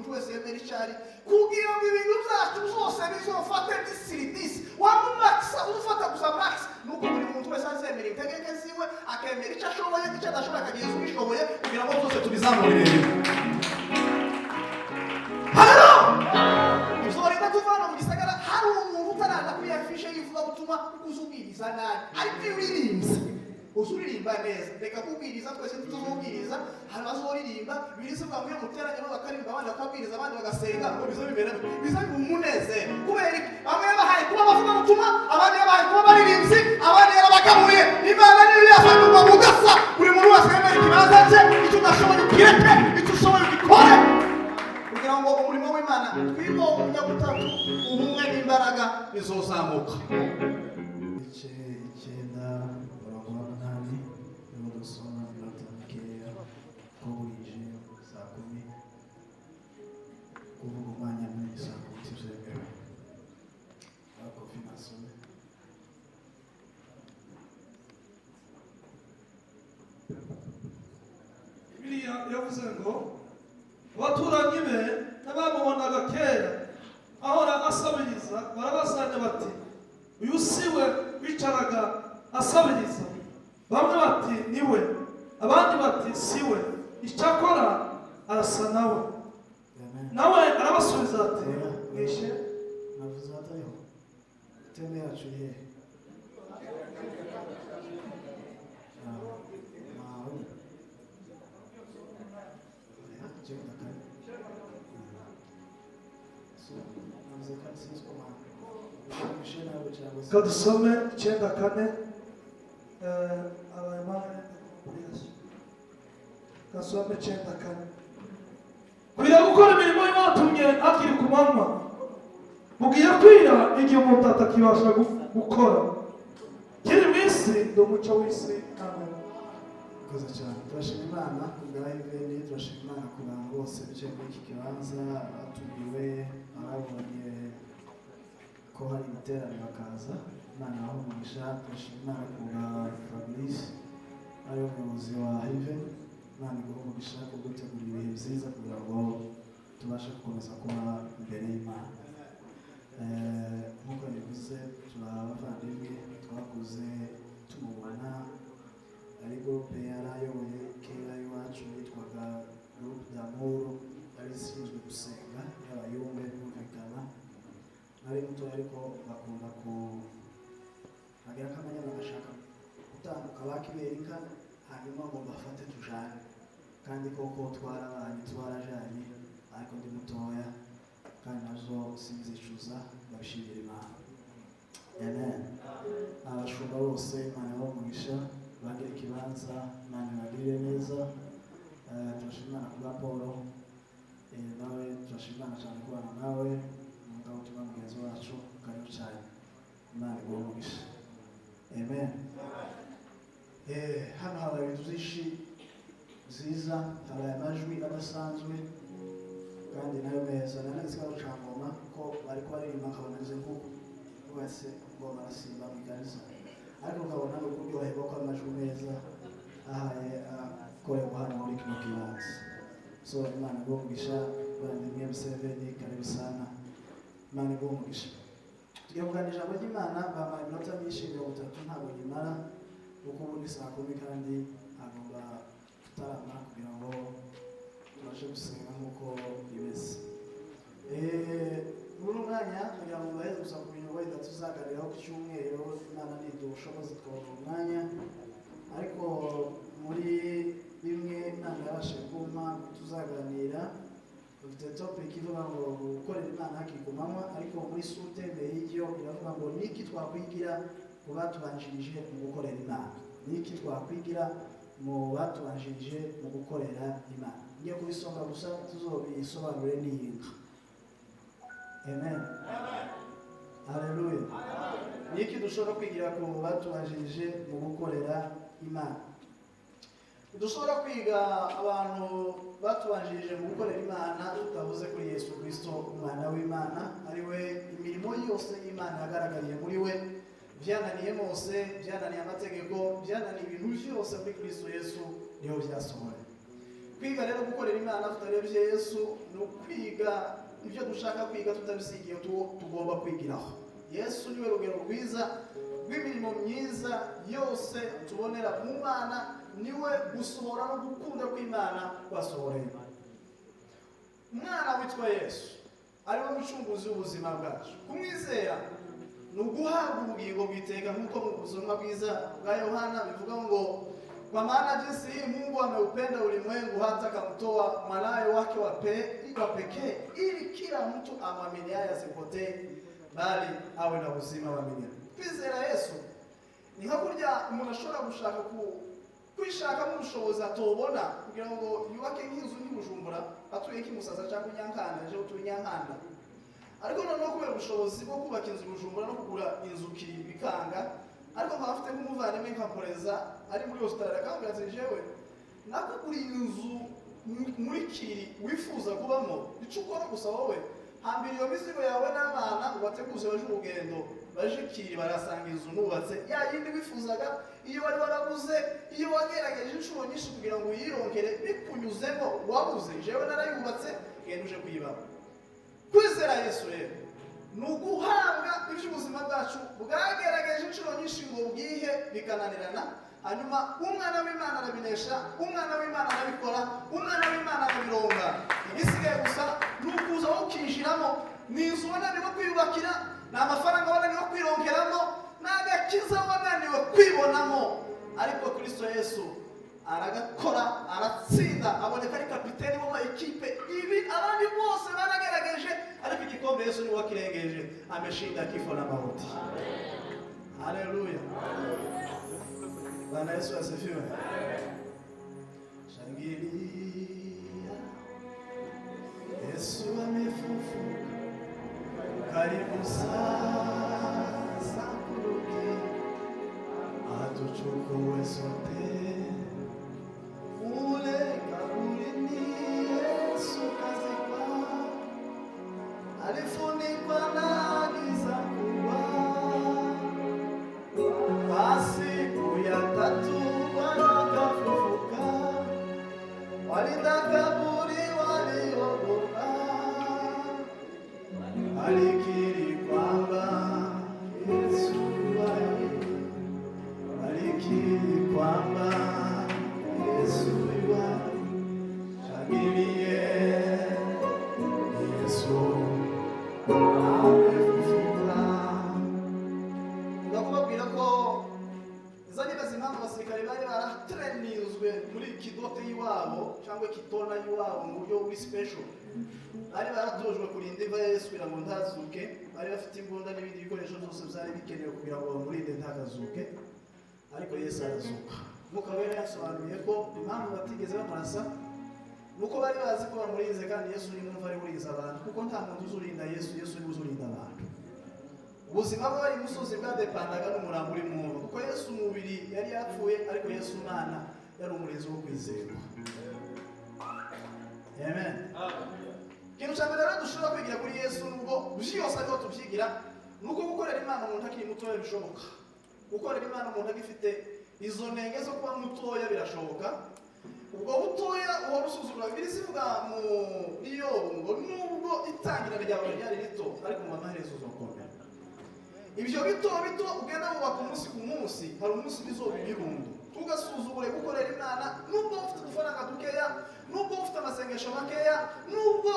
twese yemera icyari kugira ngo ibintu byacu byose bizofate disiridisi wamumakisa ufata gusa max nuko buri muntu wese azemera integeke ziwe akemera icyo ashoboye icyo adashobora akageza ubishoboye kugira ngo byose tubizamurire hano uzorinda tuvana mu gisagara hari umuntu utarana kuri ya fishe yivuga gutuma kuzubwiriza nabi ariko iyo uririmba usuririmba neza reka kubwiriza twese tuzubwiriza hari bazoririmba birisubwa mu muteranye no bakarimba abandi bakabwiriza abandi bagasenga ngo bizobibera biza umunezero kubera bamwe bahaye kuba bavuga gutuma abandi bahaye kuba baririmbyi abandi yarabagabuye imana niyo yasanduka mugasa buri muntu wese yemera ikibanza cye icyo udashoboye ukireke icyo ushoboye ukikore kugira ngo umurimo w'Imana twirwo umunyabutatu ubumwe n'imbaraga bizozamuka yavuze ngo abaturanyi be n'abamubonaga kera ahora asabiriza barabasanya bati uyu siwe wicaraga asabiriza bamwe bati niwe abandi bati siwe icyakora arasa nawe arabasubiza ati mwishe navuze atayo teme yacu ye kadusome 9:4 kasome 9:4 kwira gukora imirimo y'abatumye akiri ku manywa mugiye kwira igihe umuntu atakibasha gukora kiri mwisi ndi umuco w'isi amen. Koza cyane turashima Imana kubwa Iveni turashima Imana ku bantu bose bicaye muri iki kibanza batumiwe ababonye ko hari iterambere bakaza Imana aho umugisha turashima Imana ku bwa Fabrice ari umuyobozi wa Iveni Imana iguhe umugisha ku gutegura ibihe byiza kugira ngo tubashe gukomeza kuba imbere y'Imana nk'uko bivuze turabavandimwe twakuze tumubona ari groupe yarayoboye kera iwacu yitwaga groupe d'amour ari ishinzwe gusenga y'abayumbe bumvikana ari muto ariko bakunda ku agira kamenya bagashaka gutambuka bakibereka hanyuma ngo bafate tujane kandi koko twarajanye ariko ndi mutoya kandi nazo sinzicuza ndabishimira Imana amen. Abashumba bose Imana y'umugisha bagira ikibanza Imana ibagirire neza turashima Imana kubwa Paul nawe turashima Imana cyane kubana nawe umugabo tuba mugenzi wacu karibu cyane Imana iguhe umugisha amen. Hano habaye ibintu byinshi byiza habaye amajwi adasanzwe kandi nayo meza naneze ko cyangoma ko bari baririmba kaboneze kuko wese ngo barasimba migariza ariko ukabona no kuryoherwa ko amajwi meza ahaye akorerwa hano muri kino kibanza so Imana iguhe bandi mwe Museveni karibu sana Imana iguhe umugisha tugiye kuganira ijambo ry'Imana bamaye iminota myinshi 30 ntabwo nyimara kuko ubu ni saa 10 kandi agomba gutarama kugira ngo tubashe gusenga nk'uko bimeze muri umwanya kugira ngo baheze gusa ku bintu wenda tuzaganiraho ku cyumweru Imana niduha ubushobozi twabona umwanya ariko muri bimwe Imana yabashije kumpa tuzaganira dufite topic ivuga ngo gukorera Imana hakiri ku manywa ariko muri suteme y'iryo iravuga ngo niki twakwigira ku batubanjirije mu gukorera Imana niki twakwigira mu batubanjirije mu gukorera Imana ngiye kubisonga gusa tuzobisobanure n'iyinka amen. Haleluya. Niki dushobora kwigira ku batubanjirije mu gukorera Imana dushobora kwiga abantu batubanjirije mu gukorera Imana tutavuze kuri Yesu Kristo umwana w'Imana ari we imirimo yose y'Imana yagaragariye muri we byananiye Mose byananiye amategeko byananiye ibintu byose muri Kristo Yesu niho byasohoye kwiga rero gukorera Imana tutarebye Yesu ni ukwiga ibyo dushaka kwiga tutabisigiye tugomba kwigiraho. Yesu niwe rugero rwiza rw'imirimo myiza yose tubonera mu Mana, niwe gusohora no gukunda kw'Imana kwasohoreye. Umwana witwa Yesu ariwe mucunguzi w'ubuzima bwacu. Kumwizera ni uguhabwa ubugingo bw'iteka, nk'uko mu butumwa bwiza bwa Yohana bivuga ngo kwa maana jinsi hii Mungu ameupenda ulimwengu hata akamtoa mwanawe wake wa pekee ili kila mtu amwaminiaye asipotee bali awe na uzima wa milele. Kwizera Yesu ni nka kurya umuntu ashobora gushaka kwishakamo ubushobozi atobona kugira ngo yubake nk'inzu y'Ibujumbura atuye nk'imusaza cyangwa Nyankanda, ejo utuye Nyankanda, ariko noneho kubera ubushobozi bwo kubaka inzu y'Ibujumbura no kugura inzu kiri bikanga, ariko nkaba afite nk'umuvandimwe nkakoreza ari muri Australia akambwira ati jewe nakugura inzu muri Kiri wifuza kubamo, icyo ukora gusa wowe hambira iyo mizigo yawe n'abana ubateguze baje urugendo baje Kiri barasanga inzu nubatse ya yindi wifuzaga, iyo wari warabuze, iyo wagerageje inshuro nyinshi kugira ngo uyirongere bikunyuzemo wabuze, jewe narayubatse genda uje kuyibamo. Kwizera Yesu rero ni uguhabwa iby'ubuzima bwacu bwagerageje inshuro nyinshi ngo bwihe bikananirana, hanyuma umwana w'Imana arabinesha, umwana w'Imana arabikora, umwana w'Imana arabironga. Igisigaye gusa ni ukuza aho ukinjiramo, ni inzu wananiwe kwiyubakira, ni amafaranga wananiwe kwirongeramo, ni agakiza wananiwe kwibonamo, ariko Kristo Yesu aragakora, aratsinda, aboneka ari kapiteni w'ama ekipe. Ibi abandi bose baragerageje, ariko igikombe Yesu niwe wakirengeje, ameshinda kifo na mauti. Haleluya. Bwana Yesu asifiwe. Shangilia, Yesu amefufuka, karibu sasa kurudi, atuchukue sote. Ule kaburini Yesu kazikwa, alifunikwa na giza kubwa, siku ya tatu Bwana akafufuka, walinda kaburi waliogopa, alikiri kwamba Yesu yuhai, alikiri kwamba Yesu yuhai. Shangilie, Yesu amefufuka. Ndakubabwira ko izanye bazimana abasirikare bari baratrenizwe muri kidote y'iwabo cyangwa kitona y'iwabo mu buryo bw'special, bari baratojwe kurinda iva Yesu kugira ngo ntazuke, bari bafite imbunda n'ibindi bikoresho byose byari bikenewe kugira ngo bamurinde ntakazuke, ariko Yesu arazuka. Mwuka Wera yasobanuye ko impamvu batigeze bamurasa nuko bari bazi ko bamurinze, kandi Yesu ni mwumva ari buriza abantu, kuko nta muntu uzurinda Yesu, Yesu ni uzurinda abantu. Ubuzima bwe bari musozi bwadepandaga n'umurambo uri mu muntu, kuko Yesu umubiri yari yapfuye, ariko Yesu Umwana yari umurinzi wo kwizerwa. Amen. Kintu cya mbere rero dushobora kwigira kuri Yesu, nubwo byose ariho tubyigira, nuko gukorera Imana umuntu akiri mutoya bishoboka. Gukorera Imana umuntu agifite izo ntege zo kuba mutoya birashoboka. Ubwo butoya uhora usuzugura, birizivuga mu iyo ngo nubwo itangira ryawe ryari rito, ariko mu maherezo uzokomera. Ibyo bito bito ugenda wubaka umunsi ku munsi, hari umunsi bizoba ibirundu. Tugasuzugure gukorera Imana, nubwo ufite udufaranga dukeya, nubwo ufite amasengesho makeya, nubwo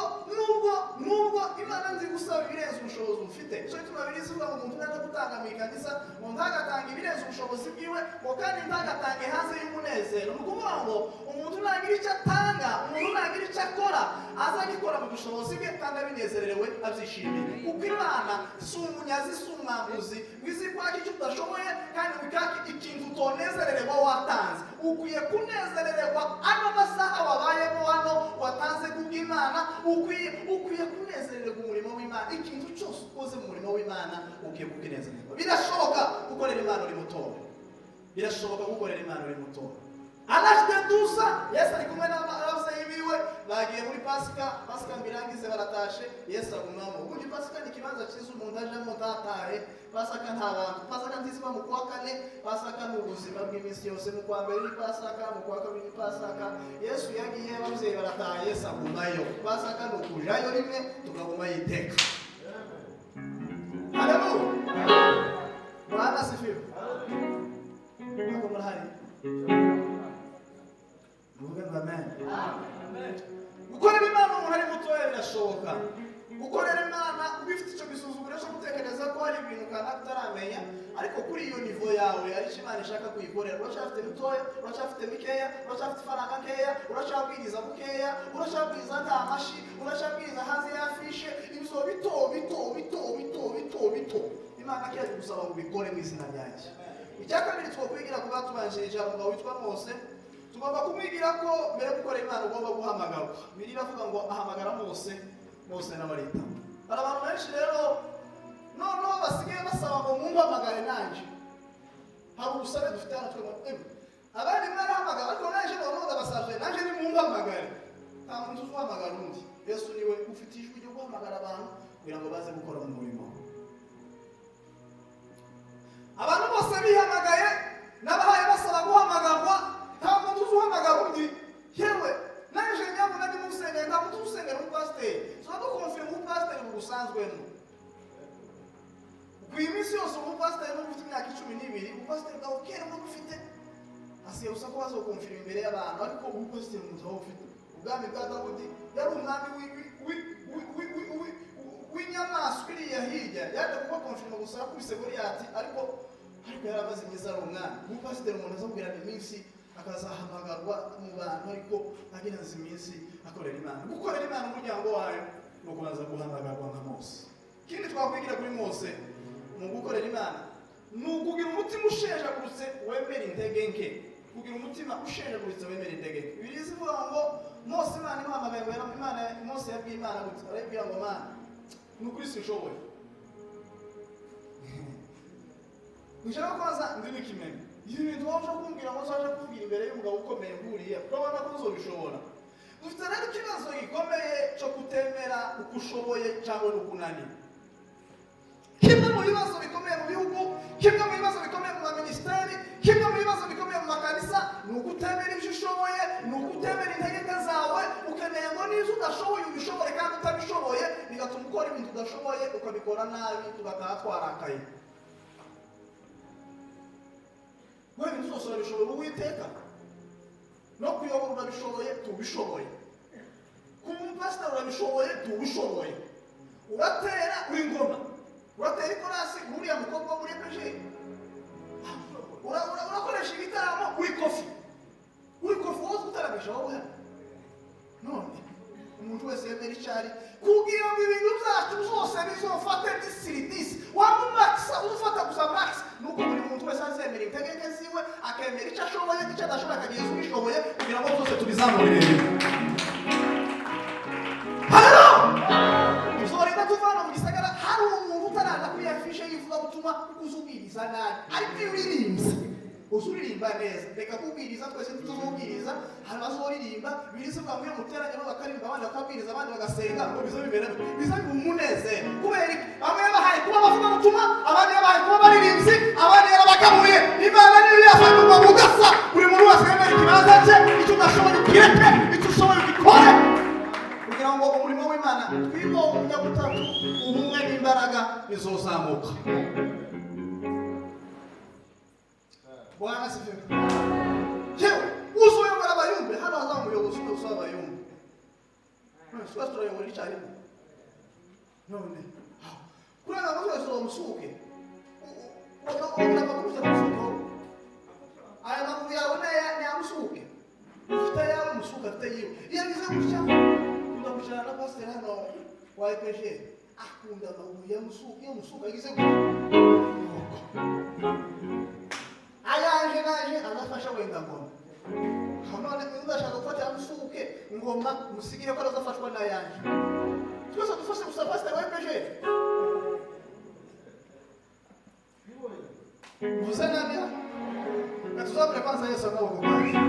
Imana nzi gusaba ibirenze ubushobozi ufite. Cyo gituma birizivuga ngo umuntu ntajya gutanga mu ikanisa, ngo ntagatanga ibirenze ubushobozi bwiwe, ngo kandi ntagatange hanze y'umunezero. Ni ukuvuga ngo umuntu nagira icyo atanga, umuntu nagira icyo akora, azagikora mu bushobozi bwe kandi abinezerewe abyishimiye. Kuko Imana si umunyazi, si umwambuzi, wizi kwaka icyo udashoboye kandi wikaka ikintu utonezererwa watanze. Ukwiye kunezererwa ano masaha wabayemo hano watanze kubw'Imana, ukwiye kunezererwa umurimo w'Imana. Ikintu cyose ukoze mu murimo w'Imana ukwiye kukinezererwa. Birashoboka gukorera Imana uri mutoya, birashoboka gukorera Imana uri mutoya, Anashite dusa Yesu ari kumwe n'ababyeyi biwe bagiye muri Pasika mbirangize baratashe Yesu agumamo. Ubundi Pasika ni kibanza cyiza umuntu ajemo datahe. Pasika nta bantu. Pasika nziza mu kwa kane, Pasika ni ubuzima bw'iminsi yose, mu kwa mbere ni Pasika, mu kwa kabiri ni Pasika. Yesu yagiye ababyeyi barataha Yesu agumayo. Pasika ni ukujayo rimwe tukaguma yiteka. Haleluya. Bwana sifiwe. Nako murahari. Muvuge ngo amen. Amen. Gukorera Imana umuntu ari mutoya birashoboka. Gukorera Imana ubifite icyo gisuzuguro cyo gutekereza ko hari ibintu kanaka utaramenya, ariko kuri iyo nivo yawe ari Imana ishaka kuyikorera. Uracyafite mutoya, uracyafite mikeya, uracyafite faranga nkeya, uracyabwiriza mukeya, uracyabwiriza nta mashi, uracyabwiriza hanze ya fishe, ibizo bito. Imana kiyaje gusaba ngo bikore mu izina ryanjye. Icyakabiri twokwigira kuba tubanjirije umugabo witwa Mose. Tugomba kumwigira ko mbere gukora Imana ugomba guhamagarwa. Bibiliya avuga ngo ahamagara Mose n'abarita. Hari abantu benshi rero noneho basigaye basaba ngo mumpamagare nanje. Hari ubusabe dufite hano twe abandi mwarahamagara ariko nanje noneho ndabasabye nanje ni mumpamagare. Nta muntu uhamagara undi. Yesu niwe ufite ijwi ryo guhamagara abantu kugira ngo baze gukora mu murimo. Abantu bose bihamagaye n'abahaye basaba guhamagarwa. Nta muntu uhamagara undi. Yewe nanje nyabo nandi musengera nta muntu usengera umupasiteri. So dukonfirma umupasiteri mu gusanzwemo. Kwimisi yose umupasiteri n'ufite imyaka 12 umupasiteri bwawe kera no gufite asiye usako bazokonfirma imbere y'abantu ariko umupasiteri mu zaho ufite ubwami bwa Dawudi yari umwami w'inyamaswa iriya hirya yaje kuba konfirma gusa kubise Goliyati ariko yaramaze imyaka ari umwami. Umupasiteri umuntu azabwira iminsi akazahamagarwa mu bantu ariko agiranze iminsi akorera Imana. Gukorera Imana umuryango wayo no kubanza guhamagarwa nka Mose. Kindi twakwigira kuri Mose mu gukorera Imana ni ukugira umutima ushenjagurutse wemera intege nke. Kugira umutima ushenjagurutse wemera intege nke. Bibiliya ivuga ngo Mose Imana imuhamagaye ngo Imana Mose yabwiye Imana gutya arabwira ngo Mana ni ukuri sinshoboye. Nshaka kubaza ndi wikimenya. Ibi bintu waje kumbwira ngo zaje kubwira imbere y'umugabo ukomeye nguriya. Urabona ko uzobishobora. Dufite rero ikibazo gikomeye cyo kutemera uko ushoboye cyangwa uko unaniwe. Kimwe mu bibazo bikomeye mu bihugu, kimwe mu bibazo bikomeye mu ministeri, kimwe mu bibazo bikomeye mu makanisa ni ukutemera ibyo ushoboye, ni ukutemera intege zawe, ukeneye ngo nizo udashoboye ubishobore kandi utabishoboye, bigatuma ukora ibintu udashoboye ukabikora nabi tugataha twarakaye. Wewe ibintu zose urabishoboye Uwiteka. No kuyobora urabishoboye tubishoboye. Kuba umupasiteri urabishoboye tubishoboye. Uratera uri ngoma. Uratera ikorasi uriya mukobwa muri peje. Urakoresha igitaramo uri kofi. Uri kofi wowe utarabisha wowe. None umuntu wese yemera icyari kugira ngo ibintu byacu zose bizofate disiridisi. Wamumaxa uzufata gusa max nuko buri muntu wese azemera intege ziwe akemera icyo ashoboye icyo adashoboye akagira ubishoboye kugira ngo byose tubizamurire. Haleluya. Uzoreka tuvana mu gisagara hari umuntu utaranda kuri afishe yivuga gutuma kuzubwiriza nabi ariko iyo uririmba uzuririmba neza. Reka kubwiriza twese tuzubwiriza hari bazoririmba birize bwa mwe muteranye bakarimba abandi bakabwiriza abandi bagasenga ngo bizo bibera bizo bimunezero kubera bamwe bahaye kuba bavuga gutuma abandi bahaye kuba baririmbyi abandi yarabagabuye Imana niyo yafanywa mu gasa buri muntu wese yemera ikibanza cye icyo udashoboye ukireke icyo ushoboye ukikore kugira ngo umurimo w'Imana twibo umunyabutatu ubumwe n'imbaraga bizozamuka. Bwana sifiwe. Yewe uzuyobora abayumbe hano hazamuyobozi usaba abayumbe. Swa turayobora icyari. None kurana ngo twese umusuke. Ukabona bakuza musuko. Aya makuru yawe ni amusuke. Ufite yawe musuka tayiwe. Yagize gutya. Kunda kushana na pastor hano wa EPG. Akunda ngo yamusuke yagize gutya. Ayaje naje azafasha wenda ngoma. Hamana ndashaka gufata amusuke ngoma musigire ko azafashwa na yanje. Twese dufashe gusaba pastor wa EPG. Vous savez bien. Katuzabure kwanza Yesu amaboko kwanza.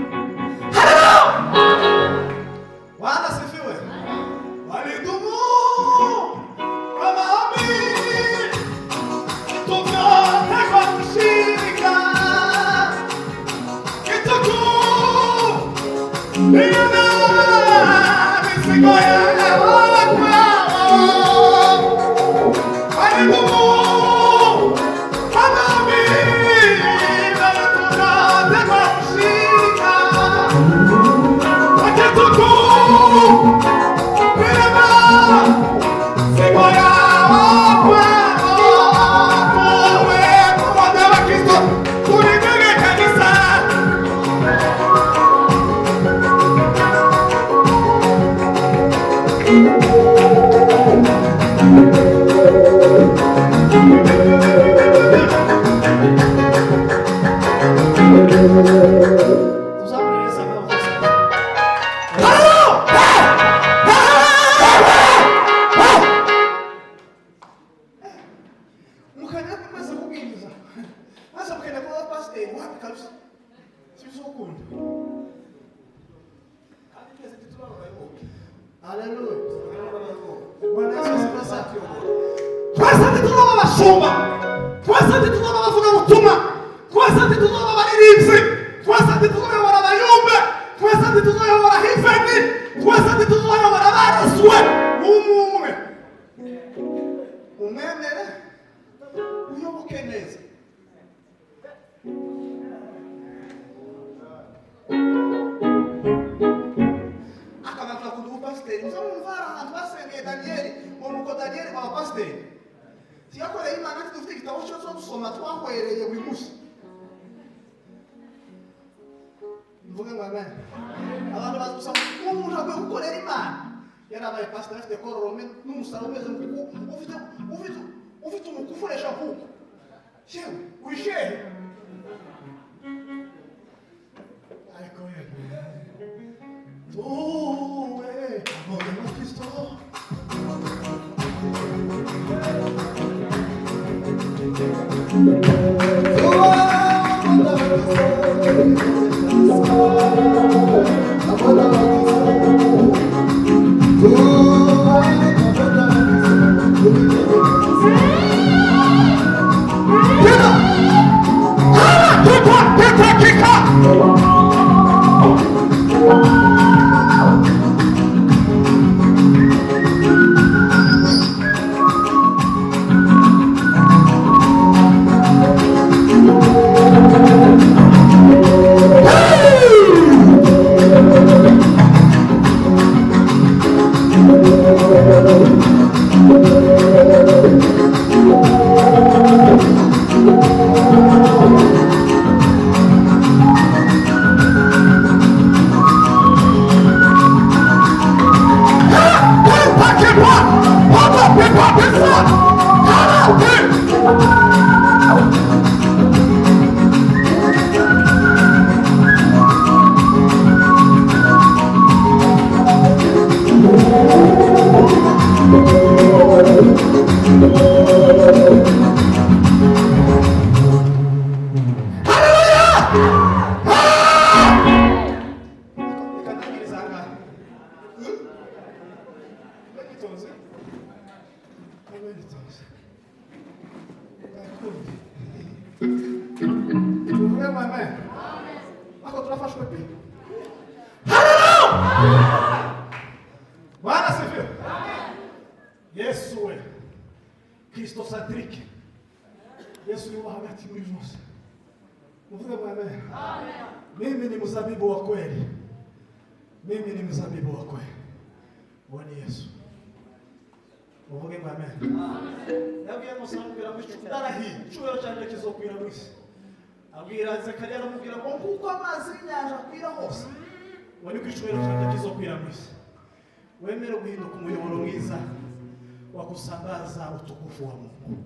Wakusambaza utukufu wa Mungu.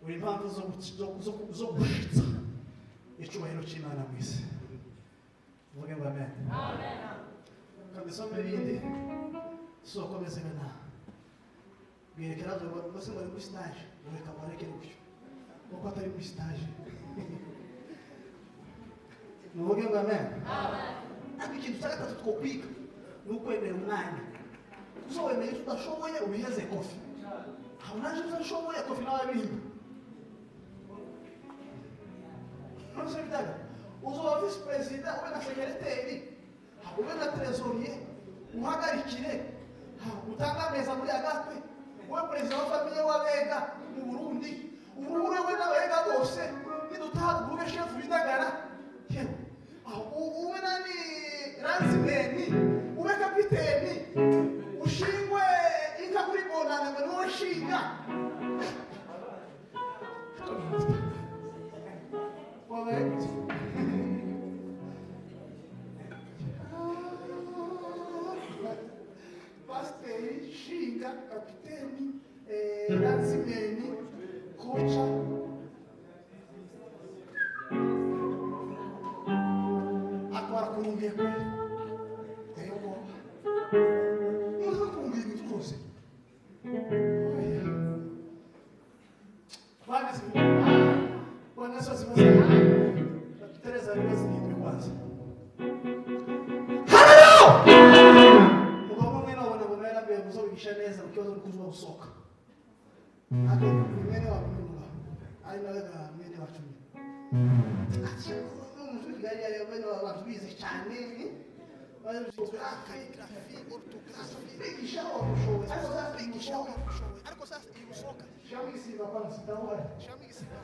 Uri impamvu zo gushitsa icyubahiro cy'Imana mu isi. Vuge ngo amen. Amen. Kandi some ibindi soko bezena. Byerekana ngo bose bari ku stage, reka bareke gutyo. Uko atari ku stage. Vuge ngo amen. Amen. Ariko ikintu cya gatatu twokwiga ni ukwemera umwanya. Uzowemera icyo udashoboye ubiheze kofi. Haunaje udashoboye kofi nawe bihinda. Nonse bitaga. Uzoba visi perezida ube na sekreteri. ube na trezoriye uhagarikire utanga ameza muri agatwe wowe perezida wa famiye w'abega mu Burundi uhure we n'abega bose nidutaha ube shefu w'indagara ube nani ranzimeni ube kapiteni ushingwe inka kuri bonane ngo niwe nshinga Pasiteri, shinga, kapiteni, ranzimeni, kocha. Agora kurungiye kweli. Teyo boba. Muza kurungiye ibintu byose. Bwana sasa Teresa aliwezi nipe kwanza. Bisha neza ukiwaza kuzwa usoka ati mwene wa Mungu aina wega mwene wa chumi ati umuntu gari ya mwene wa bize cyane bari calligraphy orthography bisha obushobozi ariko sasa usoka shami siba kwanza dawa shami siba